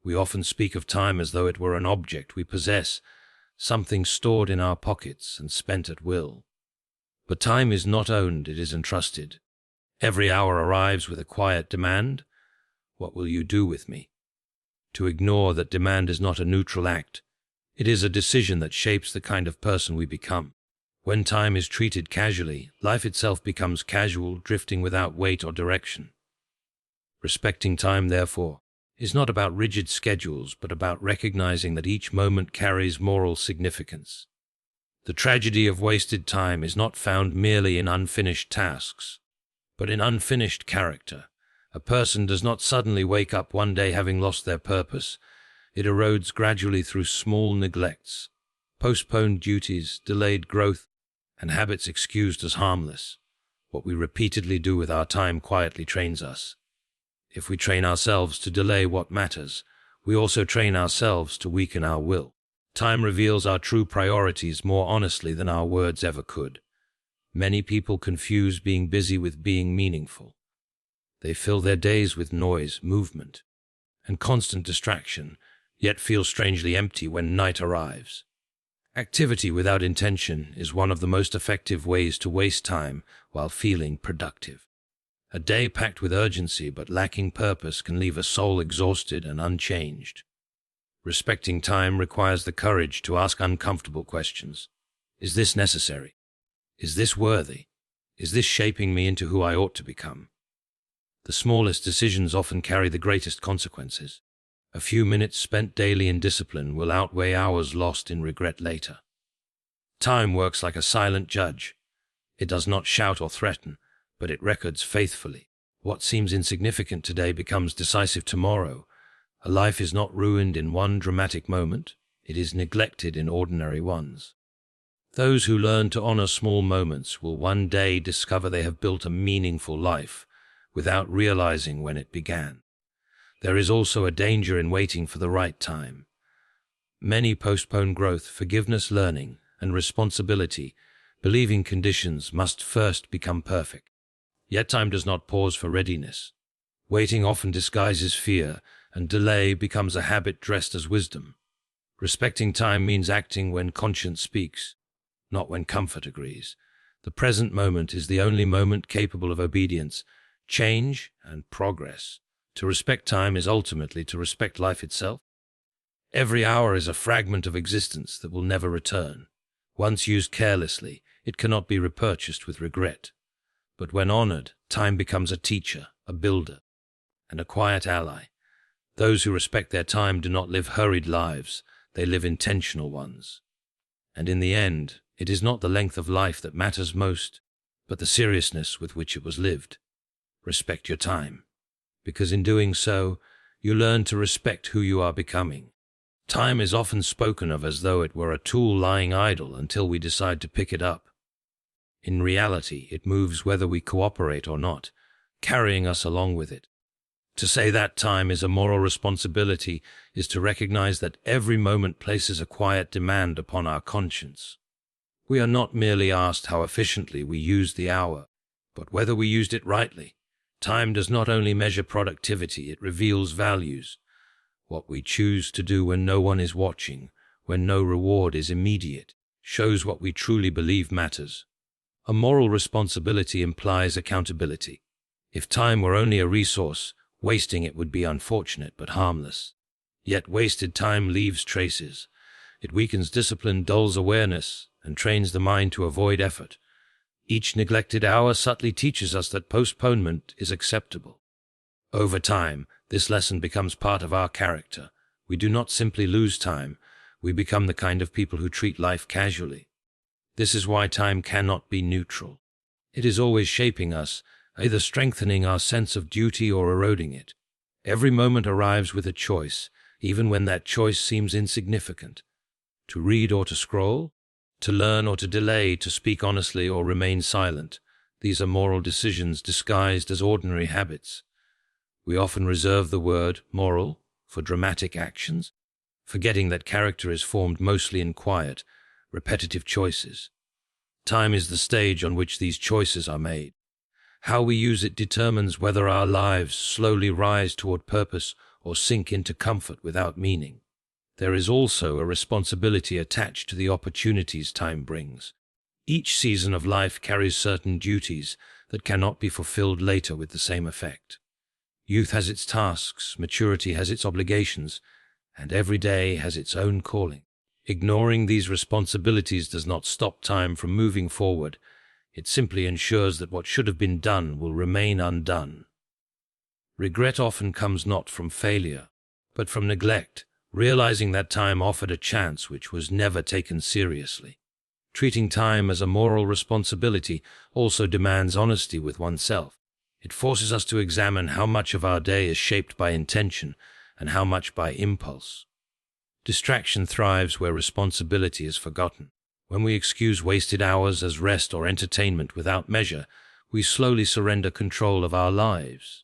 We often speak of time as though it were an object we possess, something stored in our pockets and spent at will. But time is not owned, it is entrusted. Every hour arrives with a quiet demand. What will you do with me? To ignore that demand is not a neutral act. It is a decision that shapes the kind of person we become. When time is treated casually, life itself becomes casual, drifting without weight or direction. Respecting time, therefore, is not about rigid schedules, but about recognizing that each moment carries moral significance. The tragedy of wasted time is not found merely in unfinished tasks, but in unfinished character. A person does not suddenly wake up one day having lost their purpose. It erodes gradually through small neglects, postponed duties, delayed growth, and habits excused as harmless. What we repeatedly do with our time quietly trains us. If we train ourselves to delay what matters, we also train ourselves to weaken our will. Time reveals our true priorities more honestly than our words ever could. Many people confuse being busy with being meaningful. They fill their days with noise, movement, and constant distraction, yet feel strangely empty when night arrives. Activity without intention is one of the most effective ways to waste time while feeling productive. A day packed with urgency but lacking purpose can leave a soul exhausted and unchanged. Respecting time requires the courage to ask uncomfortable questions. Is this necessary? Is this worthy? Is this shaping me into who I ought to become? The smallest decisions often carry the greatest consequences. A few minutes spent daily in discipline will outweigh hours lost in regret later. Time works like a silent judge. It does not shout or threaten, but it records faithfully. What seems insignificant today becomes decisive tomorrow. A life is not ruined in one dramatic moment, it is neglected in ordinary ones. Those who learn to honor small moments will one day discover they have built a meaningful life without realizing when it began. There is also a danger in waiting for the right time. Many postpone growth, forgiveness, learning, and responsibility, believing conditions must first become perfect. Yet time does not pause for readiness. Waiting often disguises fear, and delay becomes a habit dressed as wisdom. Respecting time means acting when conscience speaks, not when comfort agrees. The present moment is the only moment capable of obedience, change, and progress. To respect time is ultimately to respect life itself. Every hour is a fragment of existence that will never return. Once used carelessly, it cannot be repurchased with regret. But when honored, time becomes a teacher, a builder, and a quiet ally. Those who respect their time do not live hurried lives, they live intentional ones. And in the end, it is not the length of life that matters most, but the seriousness with which it was lived. Respect your time, because in doing so, you learn to respect who you are becoming. Time is often spoken of as though it were a tool lying idle until we decide to pick it up. In reality, it moves whether we cooperate or not, carrying us along with it. To say that time is a moral responsibility is to recognize that every moment places a quiet demand upon our conscience. We are not merely asked how efficiently we used the hour, but whether we used it rightly. Time does not only measure productivity, it reveals values. What we choose to do when no one is watching, when no reward is immediate, shows what we truly believe matters. A moral responsibility implies accountability. If time were only a resource, wasting it would be unfortunate but harmless. Yet wasted time leaves traces. It weakens discipline, dulls awareness, and trains the mind to avoid effort. Each neglected hour subtly teaches us that postponement is acceptable. Over time, this lesson becomes part of our character. We do not simply lose time, we become the kind of people who treat life casually. This is why time cannot be neutral. It is always shaping us, either strengthening our sense of duty or eroding it. Every moment arrives with a choice, even when that choice seems insignificant. To read or to scroll, to learn or to delay, to speak honestly or remain silent. These are moral decisions disguised as ordinary habits. We often reserve the word moral for dramatic actions, forgetting that character is formed mostly in quiet, repetitive choices. Time is the stage on which these choices are made. How we use it determines whether our lives slowly rise toward purpose or sink into comfort without meaning. There is also a responsibility attached to the opportunities time brings. Each season of life carries certain duties that cannot be fulfilled later with the same effect. Youth has its tasks, maturity has its obligations, and every day has its own calling. Ignoring these responsibilities does not stop time from moving forward. It simply ensures that what should have been done will remain undone. Regret often comes not from failure, but from neglect, realizing that time offered a chance which was never taken seriously. Treating time as a moral responsibility also demands honesty with oneself. It forces us to examine how much of our day is shaped by intention and how much by impulse. Distraction thrives where responsibility is forgotten. When we excuse wasted hours as rest or entertainment without measure, we slowly surrender control of our lives.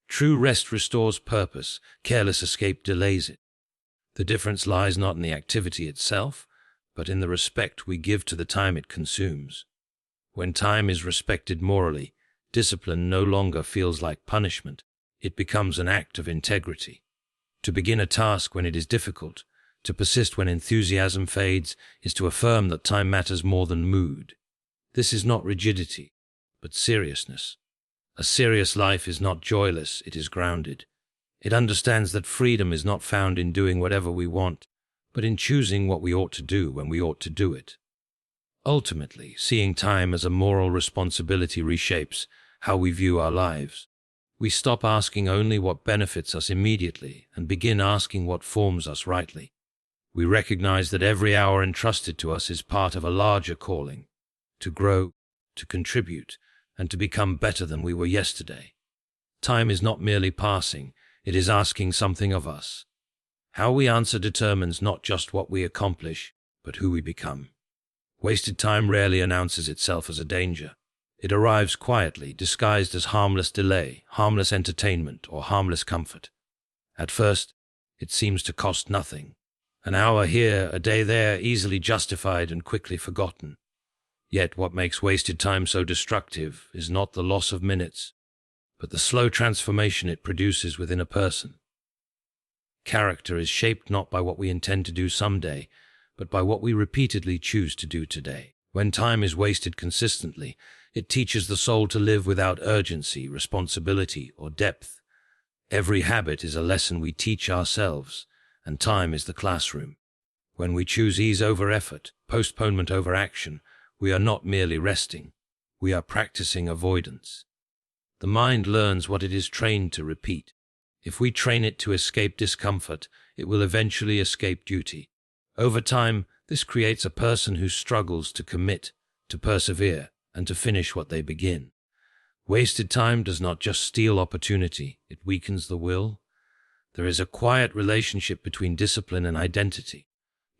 True rest restores purpose, careless escape delays it. The difference lies not in the activity itself, but in the respect we give to the time it consumes. When time is respected morally, discipline no longer feels like punishment. It becomes an act of integrity. To begin a task when it is difficult, to persist when enthusiasm fades, is to affirm that time matters more than mood. This is not rigidity, but seriousness. A serious life is not joyless, it is grounded. It understands that freedom is not found in doing whatever we want, but in choosing what we ought to do when we ought to do it. Ultimately, seeing time as a moral responsibility reshapes how we view our lives. We stop asking only what benefits us immediately and begin asking what forms us rightly. We recognize that every hour entrusted to us is part of a larger calling, to grow, to contribute, and to become better than we were yesterday. Time is not merely passing, it is asking something of us. How we answer determines not just what we accomplish, but who we become. Wasted time rarely announces itself as a danger. It arrives quietly, disguised as harmless delay, harmless entertainment, or harmless comfort. At first, it seems to cost nothing. An hour here, a day there, easily justified and quickly forgotten. Yet what makes wasted time so destructive is not the loss of minutes, but the slow transformation it produces within a person. Character is shaped not by what we intend to do someday, but by what we repeatedly choose to do today. When time is wasted consistently, it teaches the soul to live without urgency, responsibility, or depth. Every habit is a lesson we teach ourselves, and time is the classroom. When we choose ease over effort, postponement over action, we are not merely resting, we are practicing avoidance. The mind learns what it is trained to repeat. If we train it to escape discomfort, it will eventually escape duty. Over time, this creates a person who struggles to commit, to persevere, and to finish what they begin. Wasted time does not just steal opportunity, it weakens the will. There is a quiet relationship between discipline and identity.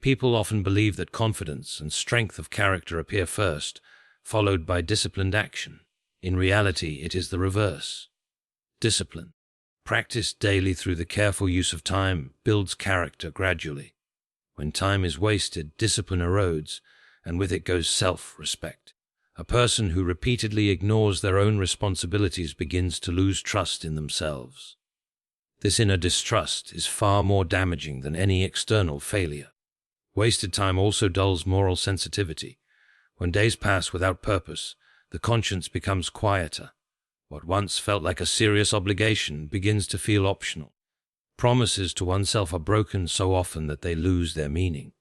People often believe that confidence and strength of character appear first, followed by disciplined action. In reality, it is the reverse. Discipline, practiced daily through the careful use of time, builds character gradually. When time is wasted, discipline erodes, and with it goes self-respect. A person who repeatedly ignores their own responsibilities begins to lose trust in themselves. This inner distrust is far more damaging than any external failure. Wasted time also dulls moral sensitivity. When days pass without purpose, the conscience becomes quieter. What once felt like a serious obligation begins to feel optional. Promises to oneself are broken so often that they lose their meaning.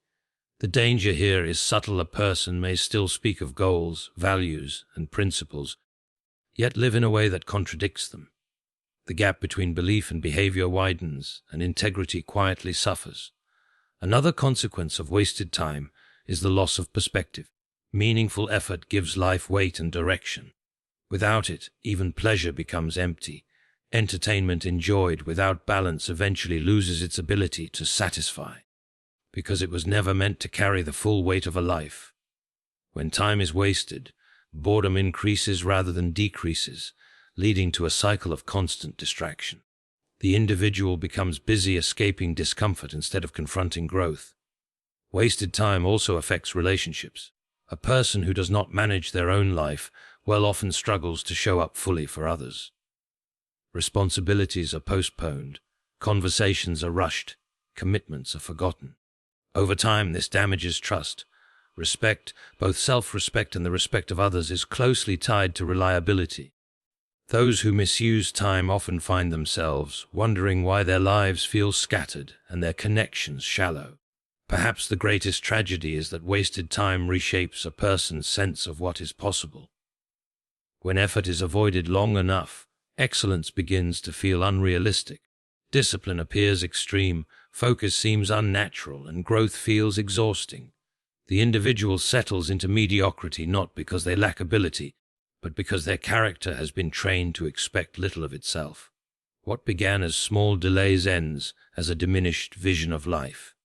The danger here is subtle. A person may still speak of goals, values, and principles, yet live in a way that contradicts them. The gap between belief and behavior widens, and integrity quietly suffers. Another consequence of wasted time is the loss of perspective. Meaningful effort gives life weight and direction. Without it, even pleasure becomes empty. Entertainment enjoyed without balance eventually loses its ability to satisfy, because it was never meant to carry the full weight of a life. When time is wasted, boredom increases rather than decreases, leading to a cycle of constant distraction. The individual becomes busy escaping discomfort instead of confronting growth. Wasted time also affects relationships. A person who does not manage their own life well often struggles to show up fully for others. Responsibilities are postponed, Conversations are rushed, commitments are forgotten. Over time, this damages trust. Respect, both self-respect and the respect of others, is closely tied to reliability. Those who misuse time often find themselves wondering why their lives feel scattered and their connections shallow. Perhaps the greatest tragedy is that wasted time reshapes a person's sense of what is possible. When effort is avoided long enough, excellence begins to feel unrealistic. Discipline appears extreme, focus seems unnatural, and growth feels exhausting. The individual settles into mediocrity not because they lack ability, but because their character has been trained to expect little of itself. What began as small delays ends as a diminished vision of life.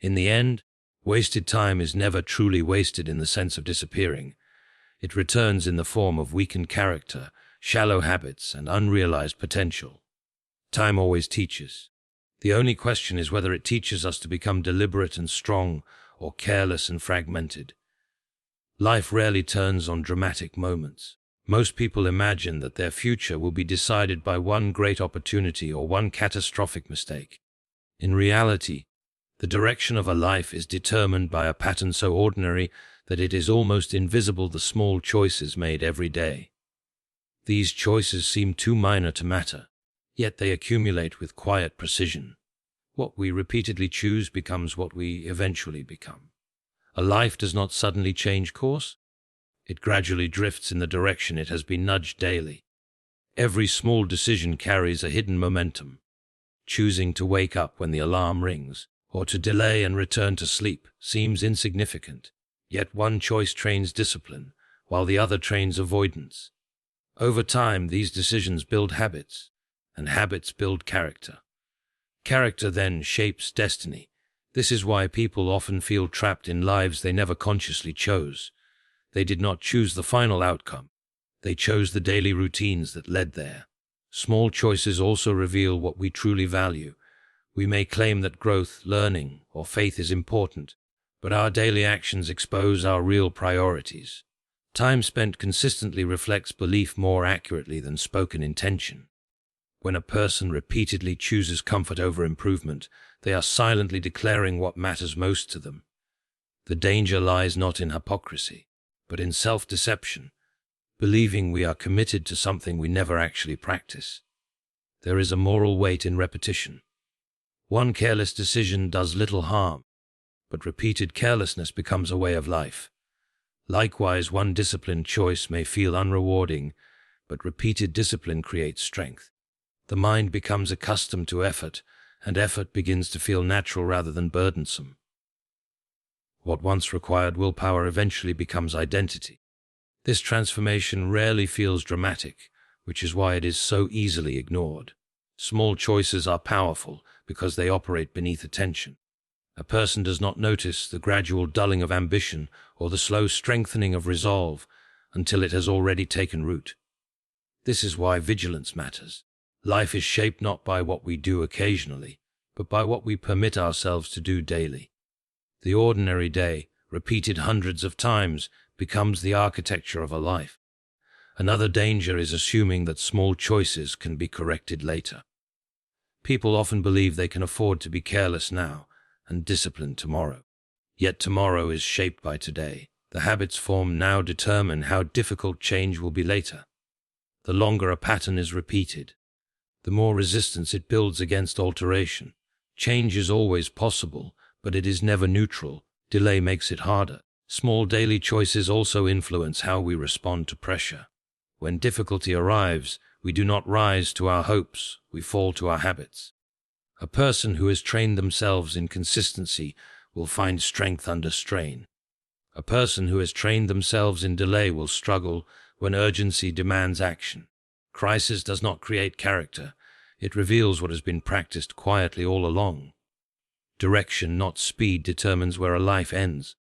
In the end, wasted time is never truly wasted in the sense of disappearing. It returns in the form of weakened character, shallow habits, and unrealized potential. Time always teaches. The only question is whether it teaches us to become deliberate and strong, or careless and fragmented. Life rarely turns on dramatic moments. Most people imagine that their future will be decided by one great opportunity or one catastrophic mistake. In reality, the direction of a life is determined by a pattern so ordinary that it is almost invisible, the small choices made every day. These choices seem too minor to matter, yet they accumulate with quiet precision. What we repeatedly choose becomes what we eventually become. A life does not suddenly change course. It gradually drifts in the direction it has been nudged daily. Every small decision carries a hidden momentum. Choosing to wake up when the alarm rings, or to delay and return to sleep, seems insignificant. Yet one choice trains discipline, while the other trains avoidance. Over time, these decisions build habits, and habits build character. Character then shapes destiny. This is why people often feel trapped in lives they never consciously chose. They did not choose the final outcome. They chose the daily routines that led there. Small choices also reveal what we truly value. We may claim that growth, learning, or faith is important, but our daily actions expose our real priorities. Time spent consistently reflects belief more accurately than spoken intention. When a person repeatedly chooses comfort over improvement, they are silently declaring what matters most to them. The danger lies not in hypocrisy, but in self-deception, believing we are committed to something we never actually practice. There is a moral weight in repetition. One careless decision does little harm, but repeated carelessness becomes a way of life. Likewise, one disciplined choice may feel unrewarding, but repeated discipline creates strength. The mind becomes accustomed to effort, and effort begins to feel natural rather than burdensome. What once required willpower eventually becomes identity. This transformation rarely feels dramatic, which is why it is so easily ignored. Small choices are powerful because they operate beneath attention. A person does not notice the gradual dulling of ambition or the slow strengthening of resolve until it has already taken root. This is why vigilance matters. Life is shaped not by what we do occasionally, but by what we permit ourselves to do daily. The ordinary day, repeated hundreds of times, becomes the architecture of a life. Another danger is assuming that small choices can be corrected later. People often believe they can afford to be careless now and disciplined tomorrow. Yet tomorrow is shaped by today. The habits formed now determine how difficult change will be later. The longer a pattern is repeated, the more resistance it builds against alteration. Change is always possible, but it is never neutral. Delay makes it harder. Small daily choices also influence how we respond to pressure. When difficulty arrives, we do not rise to our hopes, we fall to our habits. A person who has trained themselves in consistency will find strength under strain. A person who has trained themselves in delay will struggle when urgency demands action. Crisis does not create character. It reveals what has been practiced quietly all along. Direction, not speed, determines where a life ends.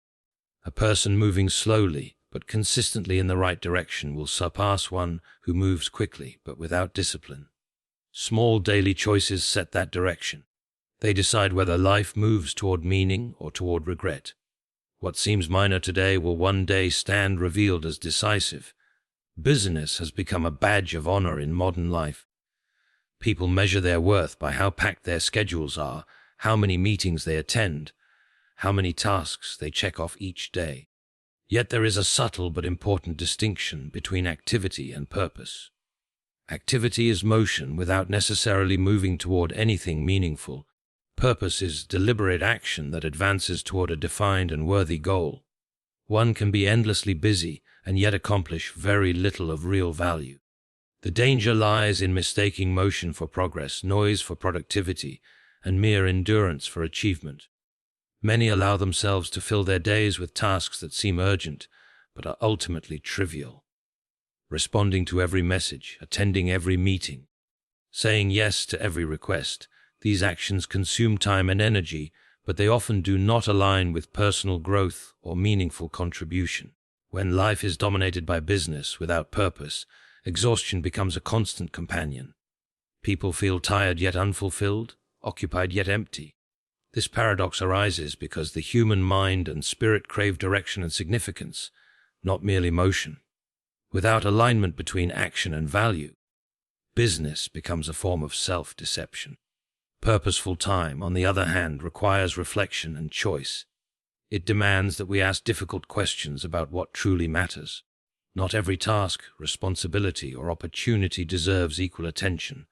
A person moving slowly but consistently in the right direction will surpass one who moves quickly but without discipline. Small daily choices set that direction. They decide whether life moves toward meaning or toward regret. What seems minor today will one day stand revealed as decisive. Busyness has become a badge of honor in modern life. People measure their worth by how packed their schedules are, how many meetings they attend, how many tasks they check off each day. Yet there is a subtle but important distinction between activity and purpose. Activity is motion without necessarily moving toward anything meaningful. Purpose is deliberate action that advances toward a defined and worthy goal. One can be endlessly busy and yet accomplish very little of real value. The danger lies in mistaking motion for progress, noise for productivity, and mere endurance for achievement. Many allow themselves to fill their days with tasks that seem urgent, but are ultimately trivial. Responding to every message, attending every meeting, saying yes to every request, these actions consume time and energy, but they often do not align with personal growth or meaningful contribution. When life is dominated by business without purpose, exhaustion becomes a constant companion. People feel tired yet unfulfilled, occupied yet empty. This paradox arises because the human mind and spirit crave direction and significance, not merely motion. Without alignment between action and value, business becomes a form of self-deception. Purposeful time, on the other hand, requires reflection and choice. It demands that we ask difficult questions about what truly matters. Not every task, responsibility, or opportunity deserves equal attention.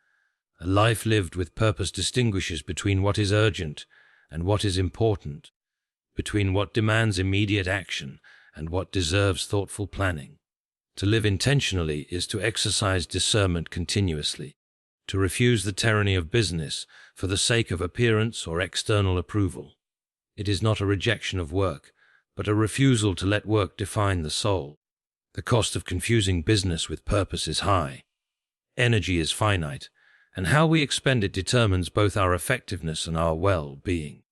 A life lived with purpose distinguishes between what is urgent and what is important, between what demands immediate action and what deserves thoughtful planning. To live intentionally is to exercise discernment continuously, to refuse the tyranny of business for the sake of appearance or external approval. It is not a rejection of work, but a refusal to let work define the soul. The cost of confusing business with purpose is high. Energy is finite, and how we expend it determines both our effectiveness and our well-being.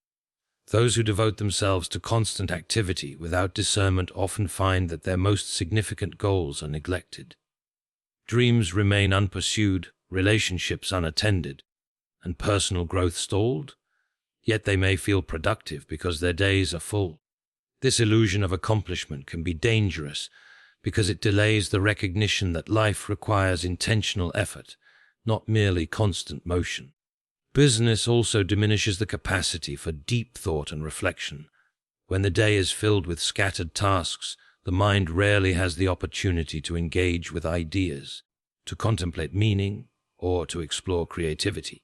Those who devote themselves to constant activity without discernment often find that their most significant goals are neglected. Dreams remain unpursued, relationships unattended, and personal growth stalled, yet they may feel productive because their days are full. This illusion of accomplishment can be dangerous because it delays the recognition that life requires intentional effort, not merely constant motion. Business also diminishes the capacity for deep thought and reflection. When the day is filled with scattered tasks, the mind rarely has the opportunity to engage with ideas, to contemplate meaning, or to explore creativity.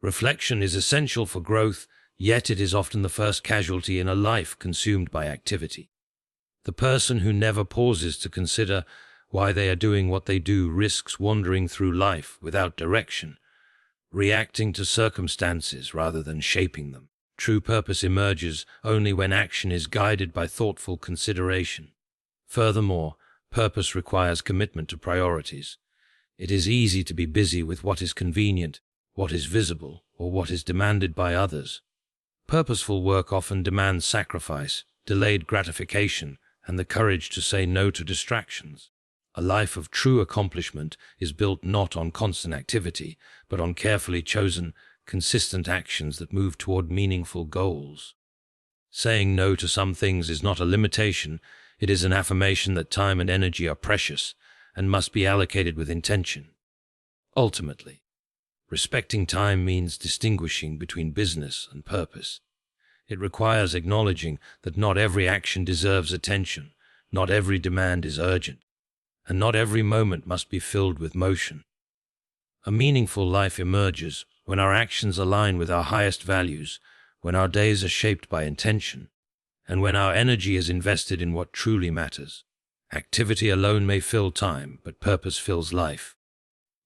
Reflection is essential for growth, yet it is often the first casualty in a life consumed by activity. The person who never pauses to consider why they are doing what they do risks wandering through life without direction, reacting to circumstances rather than shaping them. True purpose emerges only when action is guided by thoughtful consideration. Furthermore, purpose requires commitment to priorities. It is easy to be busy with what is convenient, what is visible, or what is demanded by others. Purposeful work often demands sacrifice, delayed gratification, and the courage to say no to distractions. A life of true accomplishment is built not on constant activity, but on carefully chosen, consistent actions that move toward meaningful goals. Saying no to some things is not a limitation, it is an affirmation that time and energy are precious and must be allocated with intention. Ultimately, respecting time means distinguishing between business and purpose. It requires acknowledging that not every action deserves attention, not every demand is urgent, and not every moment must be filled with motion. A meaningful life emerges when our actions align with our highest values, when our days are shaped by intention, and when our energy is invested in what truly matters. Activity alone may fill time, but purpose fills life.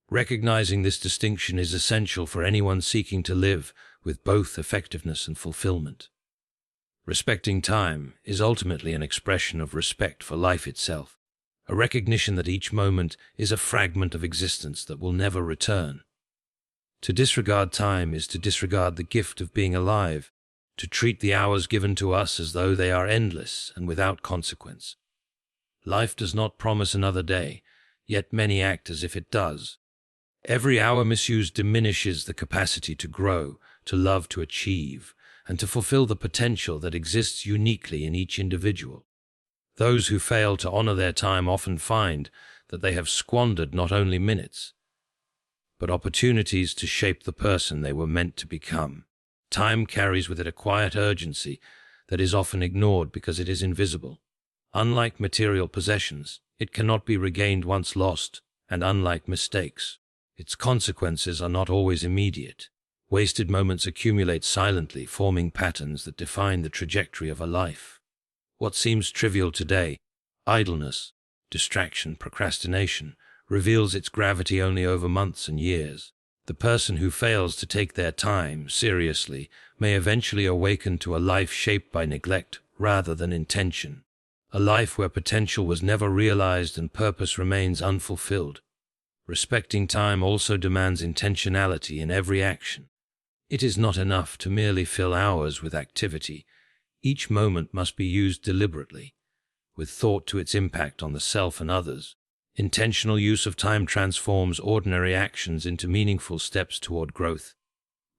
Recognizing this distinction is essential for anyone seeking to live with both effectiveness and fulfillment. Respecting time is ultimately an expression of respect for life itself, a recognition that each moment is a fragment of existence that will never return. To disregard time is to disregard the gift of being alive, to treat the hours given to us as though they are endless and without consequence. Life does not promise another day, yet many act as if it does. Every hour misused diminishes the capacity to grow, to love, to achieve, and to fulfill the potential that exists uniquely in each individual. Those who fail to honor their time often find that they have squandered not only minutes, but opportunities to shape the person they were meant to become. Time carries with it a quiet urgency that is often ignored because it is invisible. Unlike material possessions, it cannot be regained once lost, and unlike mistakes, its consequences are not always immediate. Wasted moments accumulate silently, forming patterns that define the trajectory of a life. What seems trivial today, idleness, distraction, procrastination, reveals its gravity only over months and years. The person who fails to take their time seriously may eventually awaken to a life shaped by neglect rather than intention. A life where potential was never realized and purpose remains unfulfilled. Respecting time also demands intentionality in every action. It is not enough to merely fill hours with activity. Each moment must be used deliberately, with thought to its impact on the self and others. Intentional use of time transforms ordinary actions into meaningful steps toward growth.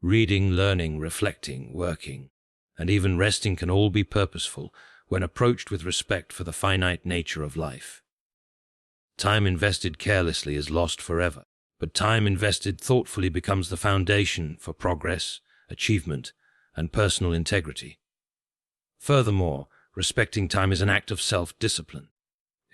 Reading, learning, reflecting, working, and even resting can all be purposeful when approached with respect for the finite nature of life. Time invested carelessly is lost forever, but time invested thoughtfully becomes the foundation for progress, achievement, and personal integrity. Furthermore, respecting time is an act of self-discipline.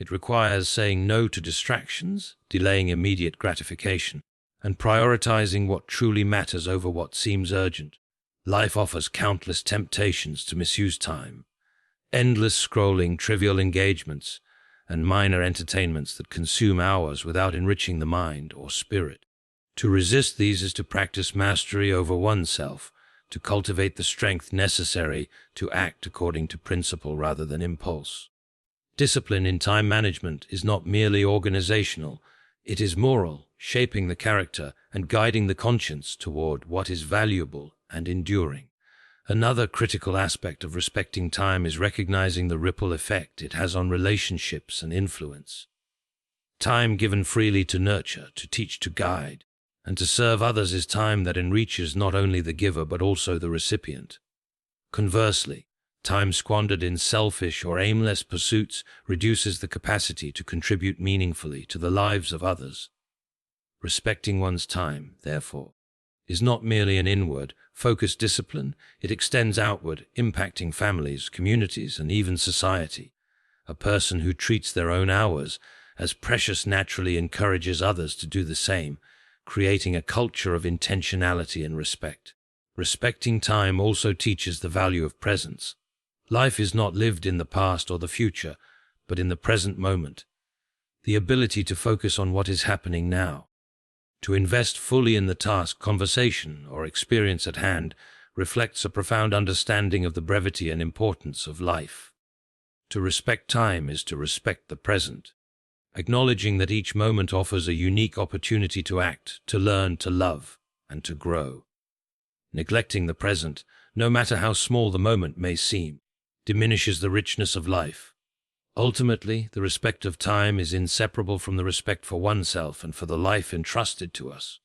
It requires saying no to distractions, delaying immediate gratification, and prioritizing what truly matters over what seems urgent. Life offers countless temptations to misuse time. Endless scrolling, trivial engagements, and minor entertainments that consume hours without enriching the mind or spirit. To resist these is to practice mastery over oneself, to cultivate the strength necessary to act according to principle rather than impulse. Discipline in time management is not merely organizational, it is moral, shaping the character and guiding the conscience toward what is valuable and enduring. Another critical aspect of respecting time is recognizing the ripple effect it has on relationships and influence. Time given freely to nurture, to teach, to guide, and to serve others is time that enriches not only the giver but also the recipient. Conversely, time squandered in selfish or aimless pursuits reduces the capacity to contribute meaningfully to the lives of others. Respecting one's time, therefore, is not merely an inward, focused discipline, it extends outward, impacting families, communities, and even society. A person who treats their own hours as precious naturally encourages others to do the same, creating a culture of intentionality and respect. Respecting time also teaches the value of presence. Life is not lived in the past or the future, but in the present moment. The ability to focus on what is happening now, to invest fully in the task, conversation, or experience at hand, reflects a profound understanding of the brevity and importance of life. To respect time is to respect the present, acknowledging that each moment offers a unique opportunity to act, to learn, to love, and to grow. Neglecting the present, no matter how small the moment may seem, diminishes the richness of life. Ultimately, the respect of time is inseparable from the respect for oneself and for the life entrusted to us.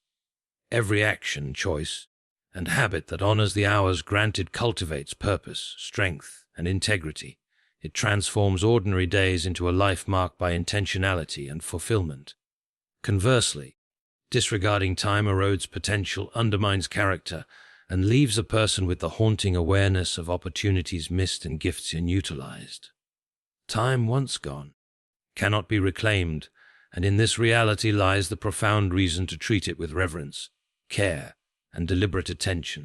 Every action, choice, and habit that honors the hours granted cultivates purpose, strength, and integrity. It transforms ordinary days into a life marked by intentionality and fulfillment. Conversely, disregarding time erodes potential, undermines character, and leaves a person with the haunting awareness of opportunities missed and gifts unutilized. Time once gone cannot be reclaimed, and in this reality lies the profound reason to treat it with reverence, care, and deliberate attention.